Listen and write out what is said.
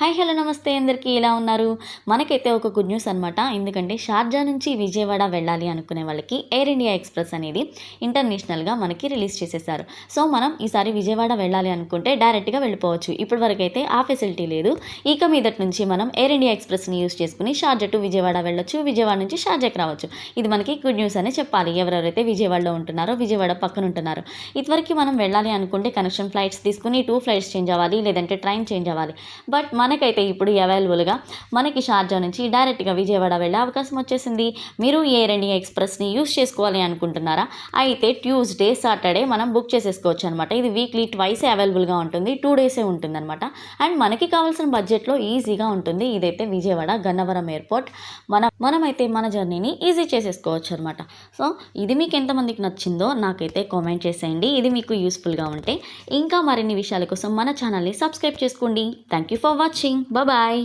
Hi hello నమస్తే అందరికీ ఎలా ఉన్నారు? మనకైతే ఒక గుడ్ న్యూస్ అనమాట. ఎందుకంటే షార్జా నుంచి విజయవాడ వెళ్ళాలి అనుకునే వాళ్ళకి ఎయిర్ ఇండియా ఎక్స్‌ప్రెస్ అనేది ఇంటర్నేషనల్‌గా మనకి రిలీజ్ చేసేసారు. సో మనం ఈసారి విజయవాడ వెళ్ళాలి అనుకుంటే డైరెక్ట్‌గా వెళ్ళిపోవచ్చు. ఇప్పటివరకైతే ఆ ఫెసిలిటీ లేదు. ఇక మీదటి నుంచి మనం ఎయిర్ ఇండియా ఎక్స్‌ప్రెస్‌ని యూజ్ చేసుకుని షార్జా టు విజయవాడ వెళ్ళొచ్చు. విజయవాడ నుంచి షార్జాకి రావచ్చు. ఇది మనకి గుడ్ న్యూస్ అనే చెప్పాలి. ఎవరెవరైతే విజయవాడలో ఉంటున్నారో, విజయవాడ పక్కన ఉంటున్నారో. ఇదివరకు మనం వెళ్ళాలి అనుకుంటే కనెక్షన్ ఫ్లైట్స్ తీసుకుని 2 ఫ్లైట్స్ చేంజ్ అవ్వాలి, లేదంటే ట్రైన్ చేంజ్ అవ్వాలి. బట్ మనకైతే ఇప్పుడు అవైలబుల్గా మనకి షార్జా నుంచి డైరెక్ట్గా విజయవాడ వెళ్ళే అవకాశం వచ్చేసింది. మీరు ఎయిర్ ఇండియా ఎక్స్‌ప్రెస్‌ని యూజ్ చేసుకోవాలి అనుకుంటున్నారా? అయితే ట్యూస్డే, సాటర్డే మనం బుక్ చేసేసుకోవచ్చు అనమాట. ఇది వీక్లీ ట్వైసే అవైలబుల్గా ఉంటుంది. 2 డేసే ఉంటుందన్నమాట. అండ్ మనకి కావాల్సిన బడ్జెట్లో ఈజీగా ఉంటుంది. ఇదైతే విజయవాడ గన్నవరం ఎయిర్పోర్ట్. మనమైతే మన జర్నీని ఈజీ చేసేసుకోవచ్చు అనమాట. సో ఇది మీకు ఎంతమందికి నచ్చిందో నాకైతే కామెంట్ చేసేయండి. ఇది మీకు యూస్ఫుల్గా ఉంటే ఇంకా మరిన్ని విషయాల కోసం మన ఛానల్ని సబ్స్క్రైబ్ చేసుకోండి. Thank you for watching. Bye.